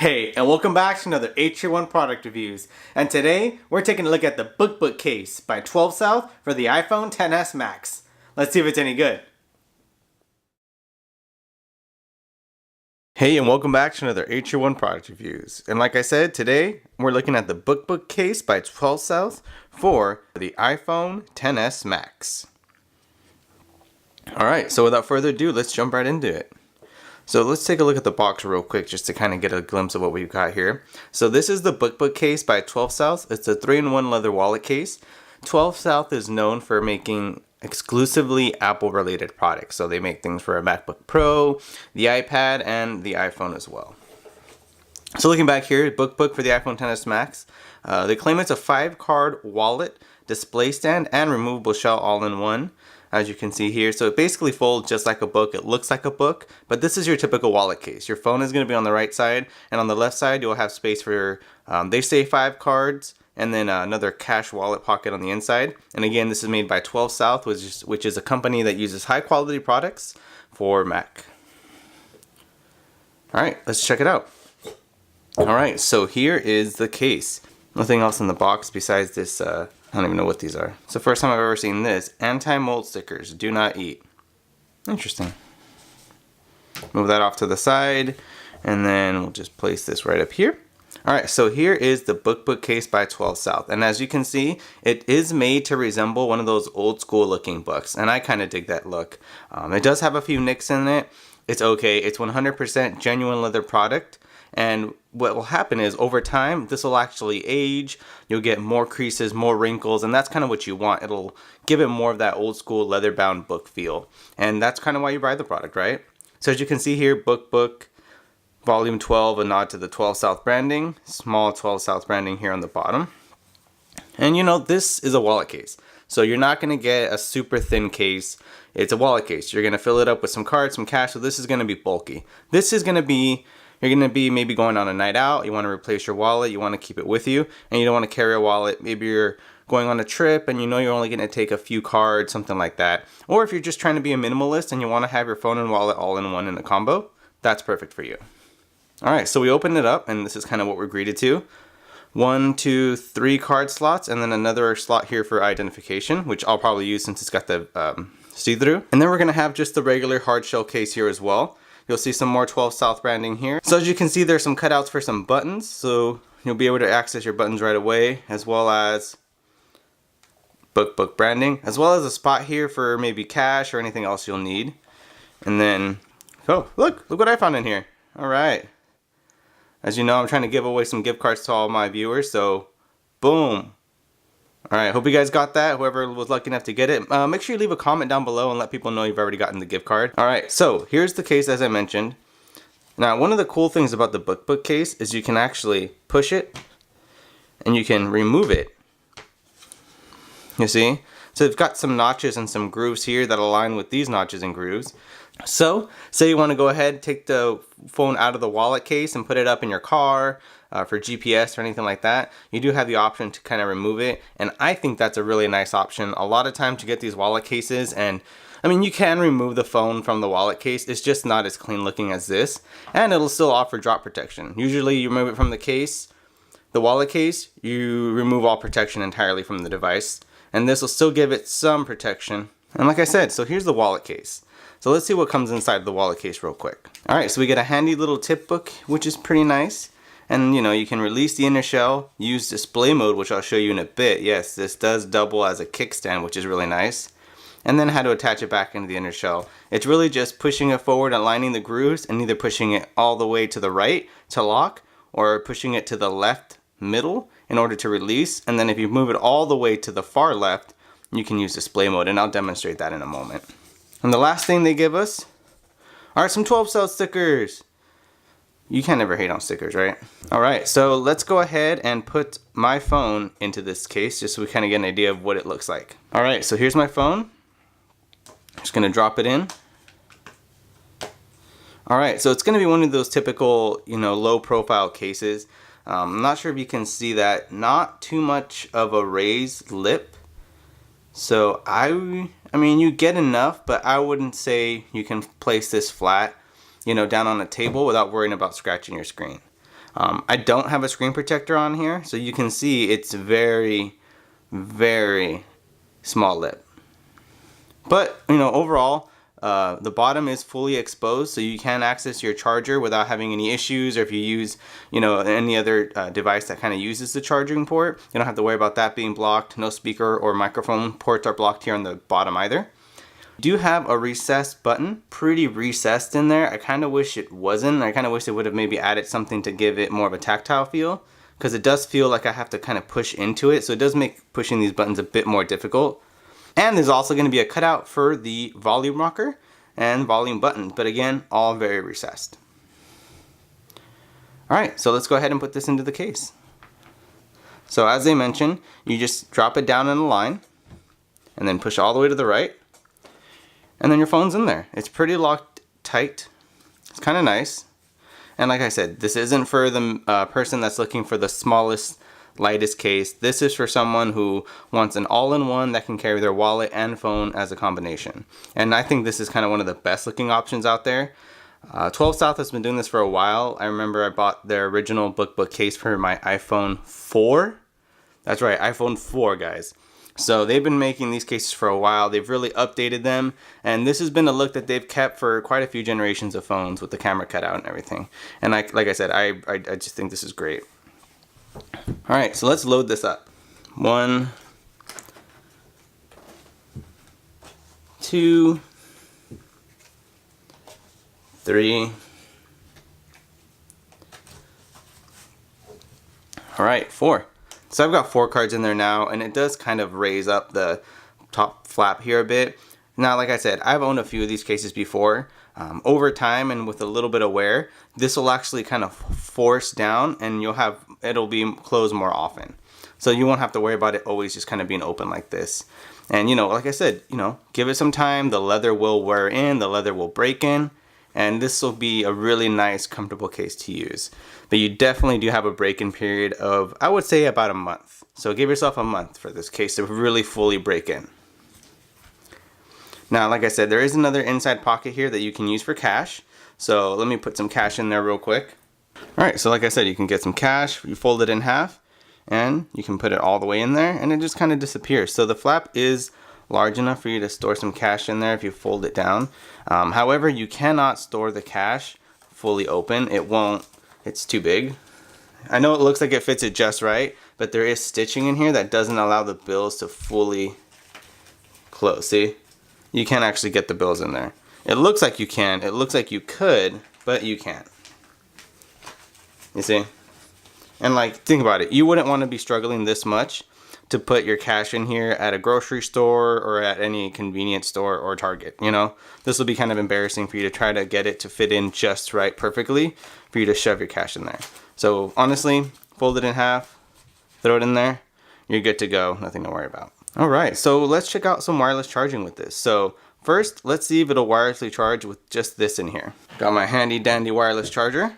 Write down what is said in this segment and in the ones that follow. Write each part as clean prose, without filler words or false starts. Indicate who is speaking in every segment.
Speaker 1: Hey, and welcome back to another atetreewon product reviews. And today, we're taking a look at the BookBook case by 12 South for the iPhone XS Max. Let's see if it's any good. Hey, and welcome back to another atetreewon product reviews. And like I said, today, we're looking at the BookBook case by 12 South for the iPhone XS Max. Alright, so without further ado, let's jump right into it. So let's take a look at the box real quick just to kind of get a glimpse of what we've got here. So this is the BookBook case by 12 South. It's a 3-in-1 leather wallet case. 12 South is known for making exclusively Apple related products. So they make things for a MacBook Pro, the iPad, and the iPhone as well. So looking back here, BookBook for the iPhone XS Max. They claim it's a 5-card wallet, display stand, and removable shell all in one. As you can see here, so it basically folds just like a book. It looks like a book, but this is your typical wallet case. Your phone is going to be on the right side, and on the left side you'll have space for, they say 5 cards, and then another cash wallet pocket on the inside. And again, this is made by 12 South, which is a company that uses high quality products for Mac. Alright, let's check it out. Alright, so here is the case. Nothing else in the box besides this, I don't even know what these are. It's the first time I've ever seen this. Anti-mold stickers. Do not eat. Interesting. Move that off to the side. And then we'll just place this right up here. Alright, so here is the BookBook case by 12 South. And as you can see, it is made to resemble one of those old school looking books. And I kind of dig that look. It does have a few nicks in it. It's okay. It's 100% genuine leather product. And what will happen is over time, this will actually age. You'll get more creases, more wrinkles, and that's kind of what you want. It'll give it more of that old school leather bound book feel. And that's kind of why you buy the product, right? So as you can see here, BookBook Volume 12, a nod to the 12 South branding. Small 12 South branding here on the bottom. And you know, this is a wallet case. So you're not going to get a super thin case. It's a wallet case. You're going to fill it up with some cards, some cash, so this is going to be bulky. This is going to be... You're going to be maybe going on a night out, you want to replace your wallet, you want to keep it with you, and you don't want to carry a wallet. Maybe you're going on a trip and you know you're only going to take a few cards, something like that. Or if you're just trying to be a minimalist and you want to have your phone and wallet all in one in a combo, that's perfect for you. Alright, so we open it up and this is kind of what we're greeted to. 1, 2, 3 card slots and then another slot here for identification, which I'll probably use since it's got the see-through. And then we're going to have just the regular hard shell case here as well. You'll see some more 12 South branding here. So as you can see, there's some cutouts for some buttons, so you'll be able to access your buttons right away, as well as BookBook branding, as well as a spot here for maybe cash or anything else you'll need. And then, oh, look what I found in here. All right. As you know, I'm trying to give away some gift cards to all my viewers, so boom. Alright, hope you guys got that, whoever was lucky enough to get it. Make sure you leave a comment down below and let people know you've already gotten the gift card. Alright, so here's the case as I mentioned. Now, one of the cool things about the BookBook case is you can actually push it and you can remove it. You see? So it's got some notches and some grooves here that align with these notches and grooves. So, say you want to go ahead, take the phone out of the wallet case and put it up in your car for GPS or anything like that. You do have the option to kind of remove it, and I think that's a really nice option. A lot of times you get these wallet cases, and I mean, you can remove the phone from the wallet case. It's just not as clean looking as this, and it'll still offer drop protection. Usually you remove it from the case, the wallet case, you remove all protection entirely from the device, and this will still give it some protection. And like I said, so here's the wallet case. So let's see what comes inside the wallet case real quick. Alright, so we get a handy little tip book, which is pretty nice. And you know, you can release the inner shell, use display mode, which I'll show you in a bit. Yes, this does double as a kickstand, which is really nice. And then how to attach it back into the inner shell. It's really just pushing it forward, aligning the grooves, and either pushing it all the way to the right to lock, or pushing it to the left middle in order to release. And then if you move it all the way to the far left, you can use display mode, and I'll demonstrate that in a moment. And the last thing they give us are some 12 South stickers. You can't ever hate on stickers, right? Alright, so let's go ahead and put my phone into this case just so we kind of get an idea of what it looks like. Alright, so here's my phone. Just going to drop it in. Alright, so it's going to be one of those typical, you know, low profile cases. I'm not sure if you can see that. Not too much of a raised lip. So I mean, you get enough, but I wouldn't say you can place this flat, you know, down on a table without worrying about scratching your screen. I don't have a screen protector on here, so you can see it's very, very small lip. But, you know, overall, the bottom is fully exposed, so you can access your charger without having any issues, or if you use, you know, any other device that kind of uses the charging port, you don't have to worry about that being blocked. No speaker or microphone ports are blocked here on the bottom either. Do have a recessed button, pretty recessed in there. I kind of wish it wasn't. I kind of wish they would have maybe added something to give it more of a tactile feel, because it does feel like I have to kind of push into it, so it does make pushing these buttons a bit more difficult. And there's also going to be a cutout for the volume rocker and volume button, but again, all very recessed. Alright, so let's go ahead and put this into the case. So as I mentioned, you just drop it down in a line and then push all the way to the right, and then your phone's in there. It's pretty locked tight. It's kind of nice. And like I said, this isn't for the person that's looking for the smallest, lightest case. This is for someone who wants an all-in-one that can carry their wallet and phone as a combination. And I think this is kind of one of the best looking options out there. 12 South has been doing this for a while. I remember I bought their original BookBook case for my iPhone 4. That's right, iPhone 4, guys. So they've been making these cases for a while. They've really updated them, and this has been a look that they've kept for quite a few generations of phones with the camera cutout and everything. And like I said, I just think this is great. Alright, so let's load this up. 1, 2, 3. Alright, 4. So I've got 4 cards in there now, and it does kind of raise up the top flap here a bit. Now, like I said, I've owned a few of these cases before. Over time and with a little bit of wear, this will actually kind of force down, and it'll be closed more often. So you won't have to worry about it always just kind of being open like this. And you know, like I said, you know, give it some time. The leather will wear in, the leather will break in, and this will be a really nice, comfortable case to use. But you definitely do have a break-in period of, I would say, about a month. So give yourself a month for this case to really fully break in. Now, like I said, there is another inside pocket here that you can use for cash. So let me put some cash in there real quick. Alright, so like I said, you can get some cash, you fold it in half, and you can put it all the way in there, and it just kind of disappears. So the flap is large enough for you to store some cash in there if you fold it down. However, you cannot store the cash fully open. It won't. It's too big. I know it looks like it fits it just right, but there is stitching in here that doesn't allow the bills to fully close. See? You can't actually get the bills in there. It looks like you can. It looks like you could, but you can't. You see? And like, think about it. You wouldn't want to be struggling this much to put your cash in here at a grocery store or at any convenience store or Target, you know? This will be kind of embarrassing for you to try to get it to fit in just right perfectly for you to shove your cash in there. So honestly, fold it in half, throw it in there, you're good to go, nothing to worry about. Alright, so let's check out some wireless charging with this. So first, let's see if it'll wirelessly charge with just this in here. Got my handy dandy wireless charger.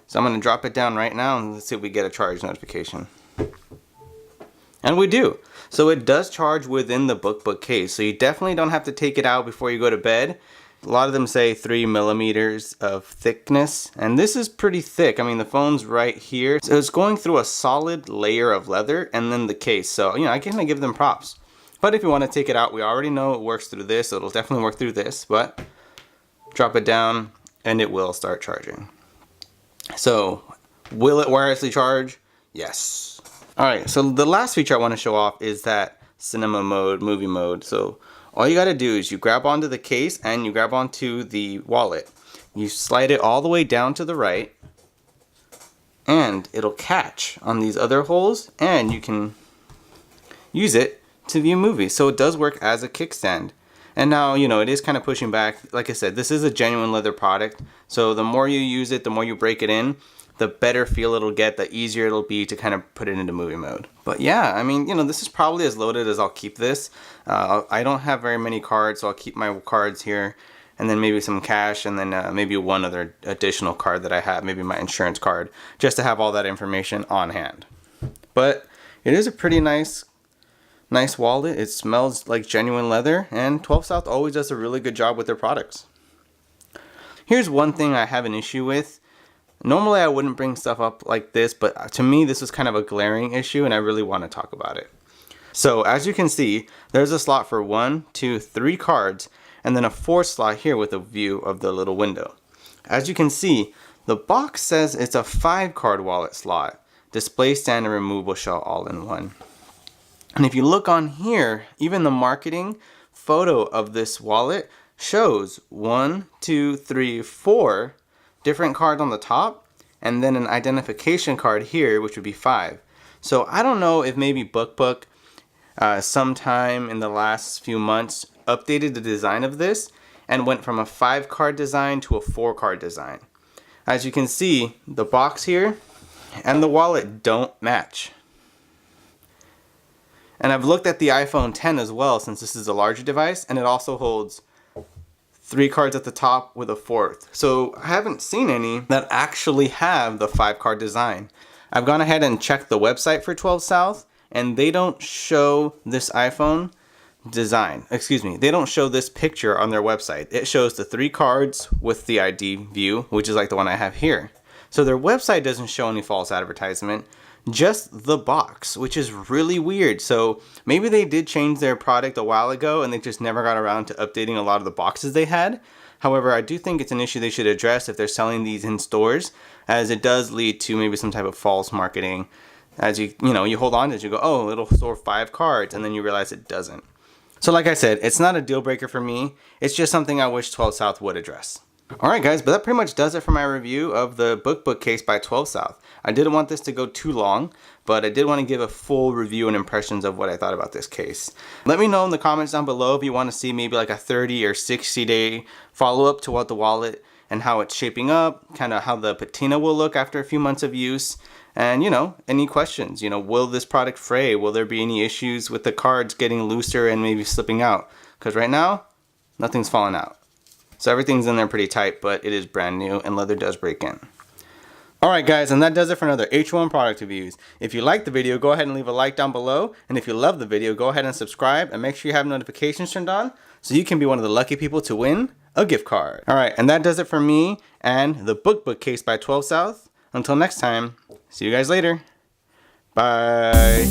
Speaker 1: So I'm going to drop it down right now and let's see if we get a charge notification. And we do. So it does charge within the BookBook case. So you definitely don't have to take it out before you go to bed. A lot of them say 3 millimeters of thickness. And this is pretty thick. I mean, the phone's right here. So it's going through a solid layer of leather and then the case. So, you know, I kind of give them props. But if you want to take it out, we already know it works through this. So it'll definitely work through this. But drop it down and it will start charging. So will it wirelessly charge? Yes. Alright, so the last feature I want to show off is that cinema mode, movie mode. So all you got to do is you grab onto the case and you grab onto the wallet. You slide it all the way down to the right and it'll catch on these other holes and you can use it to view movies. So it does work as a kickstand. And now, you know, it is kind of pushing back. Like I said, this is a genuine leather product. So the more you use it, the more you break it in, the better feel it'll get, the easier it'll be to kind of put it into movie mode. But yeah, I mean, you know, this is probably as loaded as I'll keep this. I don't have very many cards, so I'll keep my cards here, and then maybe some cash, and then maybe one other additional card that I have, maybe my insurance card, just to have all that information on hand. But it is a pretty nice wallet. It smells like genuine leather, and 12 South always does a really good job with their products. Here's one thing I have an issue with. Normally I wouldn't bring stuff up like this, but to me this was kind of a glaring issue and I really want to talk about it. So as you can see, there's a slot for 1, 2, 3 cards, and then a 4th slot here with a view of the little window. As you can see, the box says it's a 5-card wallet slot, display stand and removable shell all in one. And if you look on here, even the marketing photo of this wallet shows 1, 2, 3, 4 different cards on the top, and then an identification card here, which would be 5. So I don't know if maybe BookBook sometime in the last few months updated the design of this and went from a 5-card design to a 4-card design. As you can see, the box here and the wallet don't match. And I've looked at the iPhone X as well, since this is a larger device, and it also holds 3 cards at the top with a 4th. So I haven't seen any that actually have the 5-card design. I've gone ahead and checked the website for 12 South, and they don't show this iPhone design. Excuse me, they don't show this picture on their website. It shows the 3 cards with the ID view, which is like the one I have here. So their website doesn't show any false advertisement, just the box, which is really weird. So maybe they did change their product a while ago and they just never got around to updating a lot of the boxes they had. However, I do think it's an issue they should address if they're selling these in stores, as it does lead to maybe some type of false marketing. As you hold on to it, you go, oh, it'll store 5 cards, and then you realize it doesn't. So like I said, it's not a deal breaker for me. It's just something I wish 12 South would address. Alright guys, but that pretty much does it for my review of the BookBook case by 12 South. I didn't want this to go too long, but I did want to give a full review and impressions of what I thought about this case. Let me know in the comments down below if you want to see maybe like a 30 or 60 day follow-up to what the wallet and how it's shaping up, kind of how the patina will look after a few months of use, and any questions. Will this product fray? Will there be any issues with the cards getting looser and maybe slipping out? Because right now, nothing's falling out. So everything's in there pretty tight, but it is brand new and leather does break in. Alright guys, and that does it for another H1 product reviews. If you liked the video, go ahead and leave a like down below. And if you love the video, go ahead and subscribe and make sure you have notifications turned on so you can be one of the lucky people to win a gift card. Alright, and that does it for me and the BookBook case by 12 South. Until next time, see you guys later. Bye.